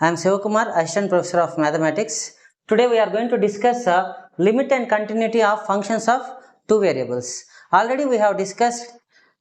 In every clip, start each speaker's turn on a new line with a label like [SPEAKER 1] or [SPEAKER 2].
[SPEAKER 1] I am Sivakumar, Assistant Professor of Mathematics. Today we are going to discuss limit and continuity of functions of two variables. Already we have discussed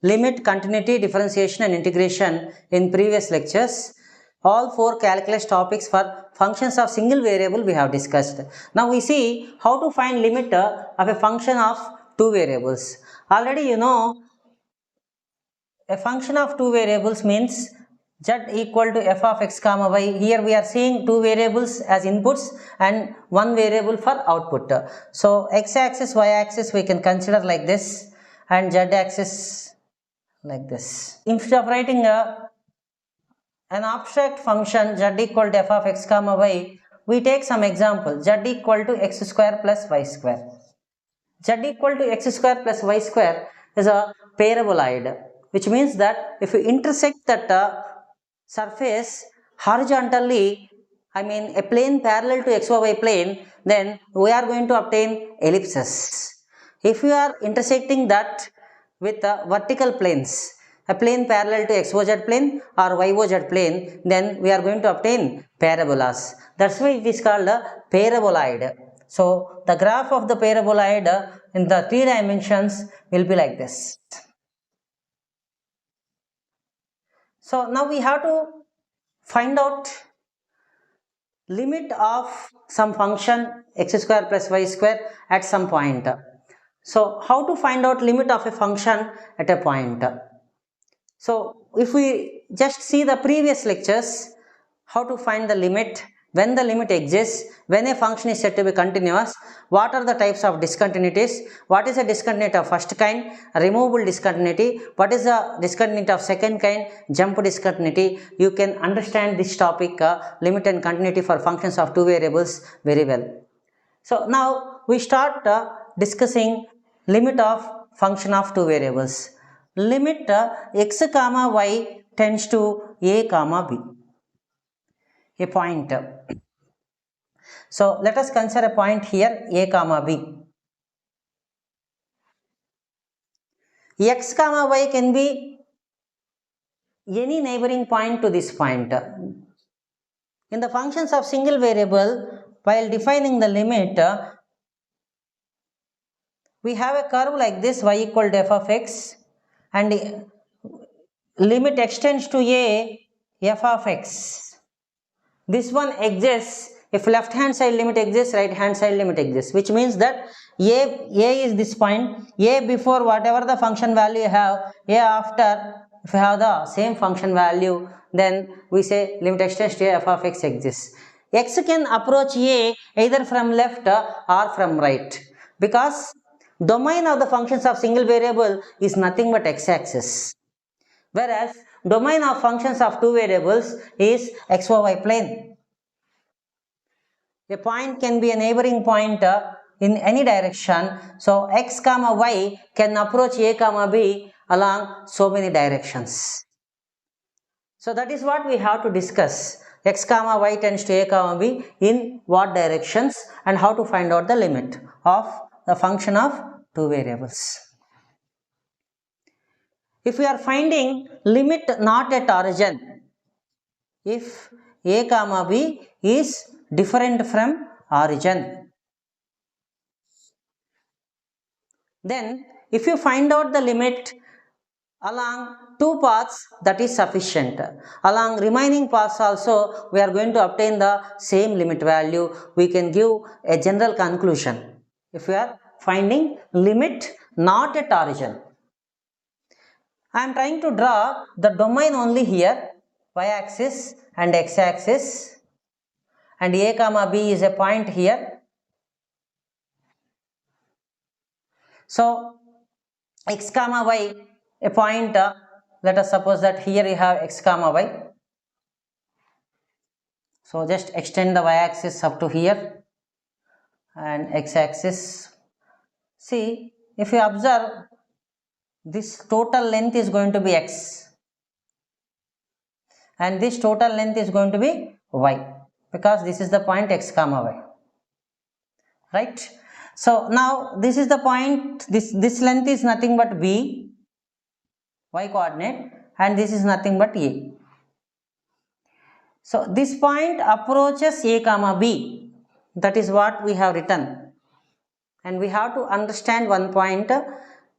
[SPEAKER 1] limit, continuity, differentiation and integration in previous lectures. All four calculus topics for functions of single variable we have discussed. Now we see how to find limit of a function of two variables. Already you know a function of two variables means z equal to f of x comma y. Here we are seeing two variables as inputs and one variable for output. So x axis, y axis we can consider like this and z axis like this. Instead of writing an abstract function z equal to f of x comma y, we take some example. Z equal to x square plus y square. Z equal to x square plus y square is a paraboloid, which means that if we intersect that surface horizontally, I mean a plane parallel to xy plane, then we are going to obtain ellipses. If we are intersecting that with vertical planes, a plane parallel to xyz plane or yz plane, then we are going to obtain parabolas. That's why it is called a paraboloid. So the graph of the paraboloid in the 3 dimensions will be like this. So now we have to find out limit of some function x square plus y square at some point. So how to find out limit of a function at a point? So if we just see the previous lectures, how to find the limit, when the limit exists, when a function is said to be continuous, what are the types of discontinuities, what is the discontinuity of first kind, removable discontinuity, what is the discontinuity of second kind, jump discontinuity. You can understand this topic, limit and continuity for functions of two variables very well. So now we start discussing limit of function of two variables. Limit x comma y tends to a comma b, a point. So let us consider a point here a comma b. X comma y can be any neighboring point to this point. In the functions of single variable, while defining the limit, we have a curve like this, y equal to f of x, and limit extends to a f of x. This one exists if left hand side limit exists, right hand side limit exists, which means that a is this point, a before whatever the function value you have, a after if you have the same function value, then we say limit extends to a f of x exists. X can approach a either from left or from right, because domain of the functions of single variable is nothing but x-axis, whereas domain of functions of two variables is xy plane. A point can be a neighboring point in any direction, so x comma y can approach a comma b along so many directions. So that is what we have to discuss. X comma y tends to a comma b in what directions, and how to find out the limit of the function of two variables. If we are finding limit not at origin, if a comma b is different from origin, then if you find out the limit along two paths, that is sufficient. Along remaining paths also we are going to obtain the same limit value. We can give a general conclusion if we are finding limit not at origin. I am trying to draw the domain only here, y-axis and x-axis, and a comma b is a point here. So x comma y, a point, let us suppose that here you have x comma y. So just extend the y-axis up to here and x-axis. See, if you observe, this total length is going to be x and this total length is going to be y, because this is the point x comma y, right? So now this is the point, this length is nothing but b, y coordinate, and this is nothing but a. So this point approaches a comma b. That is what we have written. And we have to understand one point.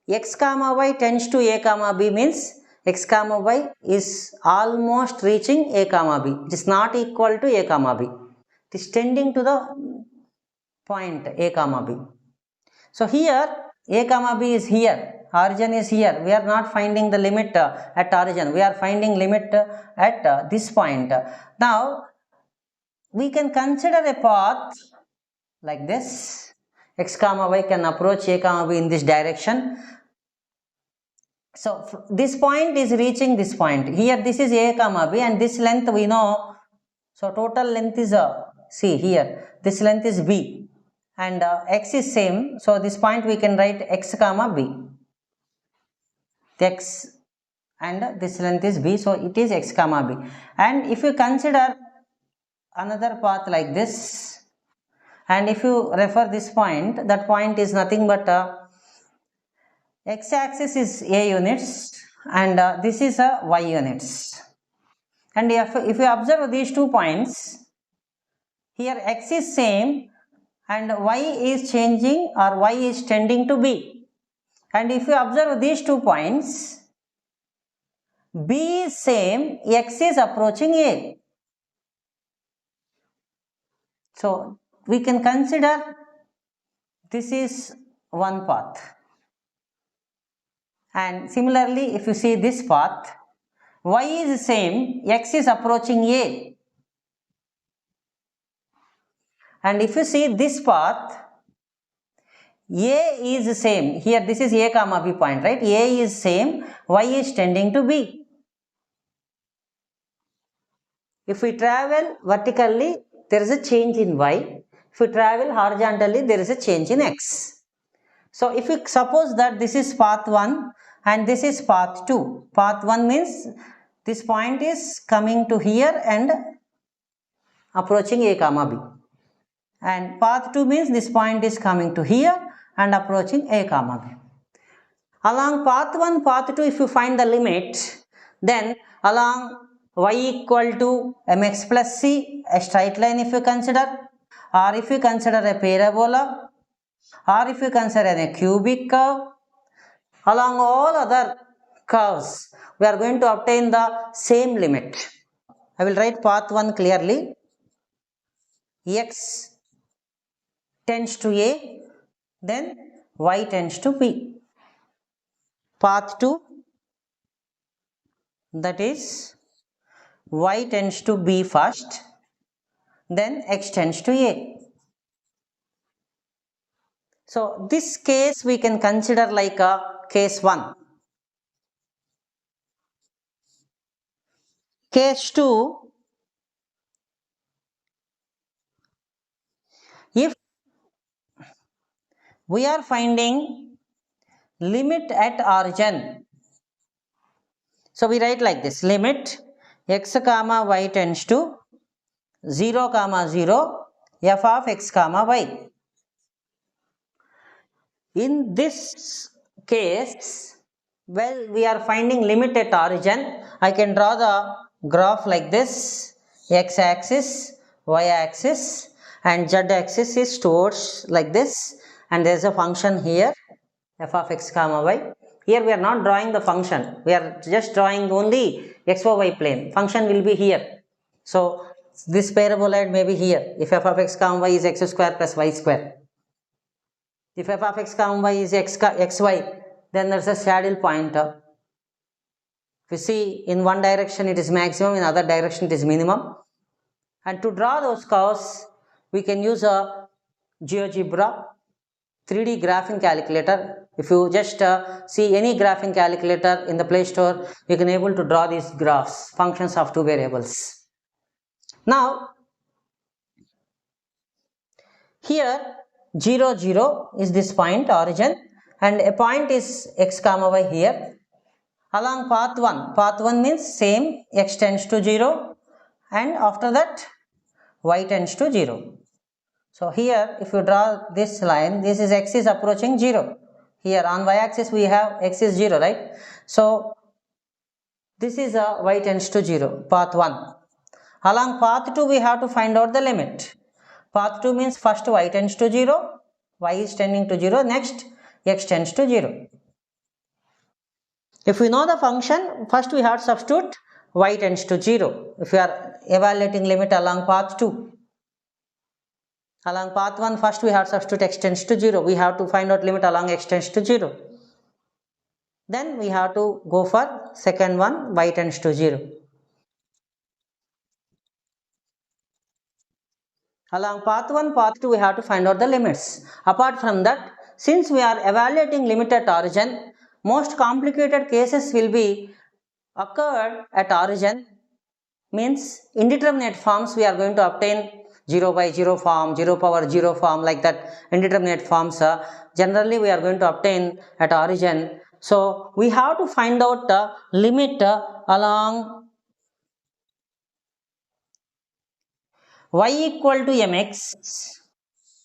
[SPEAKER 1] X comma y tends to a comma b means x comma y is almost reaching a comma b. It is not equal to a comma b. It is tending to the point a comma b. So here a comma b is here. Origin is here. We are not finding the limit at origin. We are finding limit at this point. Now we can consider a path like this. X comma y can approach a comma b in this direction. So this point is reaching this point. Here this is a comma b and this length we know. So total length is see here. This length is b and x is same. So this point we can write x comma b. X and this length is b. So it is x comma b. And if you consider another path like this, and if you refer this point, that point is nothing but x-axis is a units and this is a y units. And if you observe these 2 points, here x is same and y is changing or y is tending to b. And if you observe these 2 points, b is same, x is approaching a. So we can consider this is one path. And similarly, if you see this path, y is same, x is approaching a. And if you see this path, a is same. Here this is a comma b point, right? A is same, y is tending to b. If we travel vertically, there is a change in y. If we travel horizontally, there is a change in x. So if we suppose that this is path 1 and this is path 2. Path 1 means this point is coming to here and approaching a comma b. And path 2 means this point is coming to here and approaching a comma b. Along path 1, path 2, if you find the limit, then along y equal to mx plus c, a straight line if you consider, or if you consider a parabola, or if you consider a cubic curve, along all other curves, we are going to obtain the same limit. I will write path 1 clearly. X tends to a, then y tends to b. Path 2, that is y tends to b first, then x tends to a. So this case we can consider like a case 1. Case 2, if we are finding limit at origin, so we write like this, limit x comma y tends to 0 comma 0 f of x comma y. In this case, well, we are finding limit at origin. I can draw the graph like this, x-axis, y-axis and z-axis is towards like this, and there is a function here f of x comma y. Here we are not drawing the function, we are just drawing only x or y plane. Function will be here. So this paraboloid may be here if f of x comma y is x square plus y square. If f of x comma y is xy, then there is a saddle point. If you see in one direction it is maximum, in other direction it is minimum. And to draw those curves, we can use a GeoGebra 3D graphing calculator. If you just see any graphing calculator in the Play Store, you can able to draw these graphs, functions of 2 variables. Now, here 0, 0 is this point origin and a point is x comma y here. Along path 1 means same, x tends to 0 and after that y tends to 0. So here if you draw this line, this is x is approaching 0. Here on y axis we have x is 0, right? So this is y tends to 0, path 1. Along path 2 we have to find out the limit. Path 2 means first y tends to 0, y is tending to 0, next x tends to 0. If we know the function, first we have to substitute y tends to 0 if we are evaluating limit along path 2. Along path 1 first we have to substitute x tends to 0, we have to find out limit along x tends to 0. Then we have to go for second one, y tends to 0. Along path 1, path 2 we have to find out the limits. Apart from that, since we are evaluating limit at origin, most complicated cases will be occurred at origin, means indeterminate forms we are going to obtain 0 by 0 form, 0 power 0 form, like that indeterminate forms generally we are going to obtain at origin. So we have to find out the limit along y equal to mx,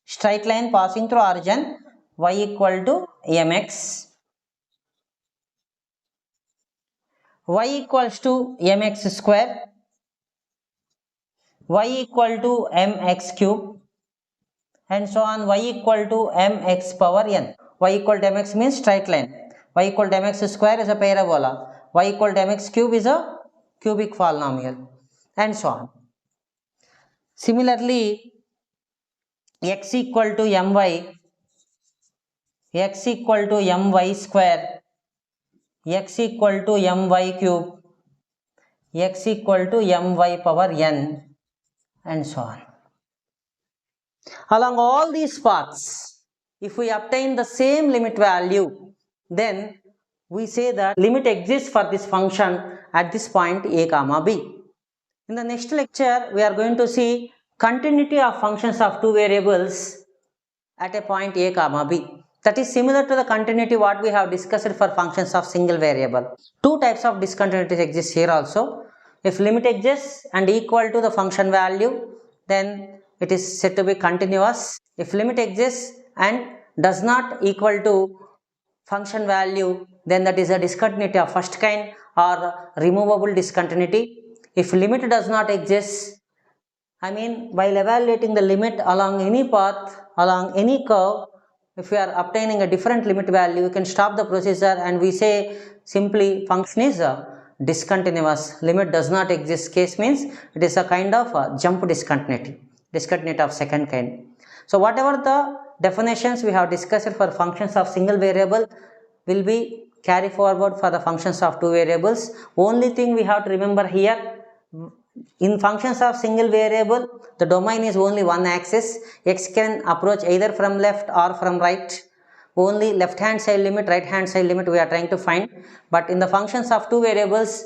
[SPEAKER 1] straight line passing through origin, y equal to mx, y equals to mx square, y equal to mx cube, and so on, y equal to mx power n. Y equal to mx means straight line, y equal to mx square is a parabola, y equal to mx cube is a cubic polynomial, and so on. Similarly, x equal to my, x equal to my square, x equal to my cube, x equal to my power n, and so on. Along all these paths, if we obtain the same limit value, then we say that limit exists for this function at this point a comma b. In the next lecture, we are going to see continuity of functions of two variables at a point a comma b. That is similar to the continuity what we have discussed for functions of single variable. Two types of discontinuities exist here also. If limit exists and equal to the function value, then it is said to be continuous. If limit exists and does not equal to function value, then that is a discontinuity of first kind or removable discontinuity. If limit does not exist, while evaluating the limit along any path, along any curve, if we are obtaining a different limit value, we can stop the procedure and we say simply function is discontinuous. Limit does not exist case means it is a kind of jump discontinuity, discontinuity of second kind. So whatever the definitions we have discussed for functions of single variable will be carry forward for the functions of two variables. Only thing we have to remember here, in functions of single variable, the domain is only one axis. X can approach either from left or from right. Only left hand side limit, right hand side limit we are trying to find. But in the functions of two variables,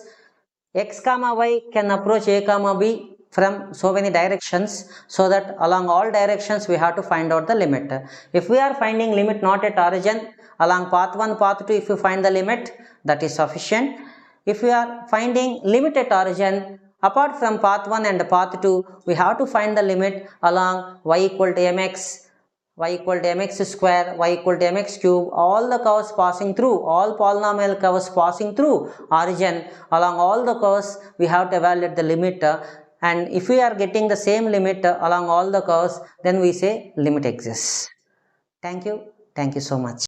[SPEAKER 1] x comma y can approach a comma b from so many directions, so that along all directions we have to find out the limit. If we are finding limit not at origin, along path 1, path 2, if you find the limit, that is sufficient. If we are finding limit at origin, apart from path 1 and path 2, we have to find the limit along y equal to mx, y equal to mx square, y equal to mx cube, all the curves passing through, all polynomial curves passing through origin, along all the curves we have to evaluate the limit, and if we are getting the same limit along all the curves, then we say limit exists. Thank you so much.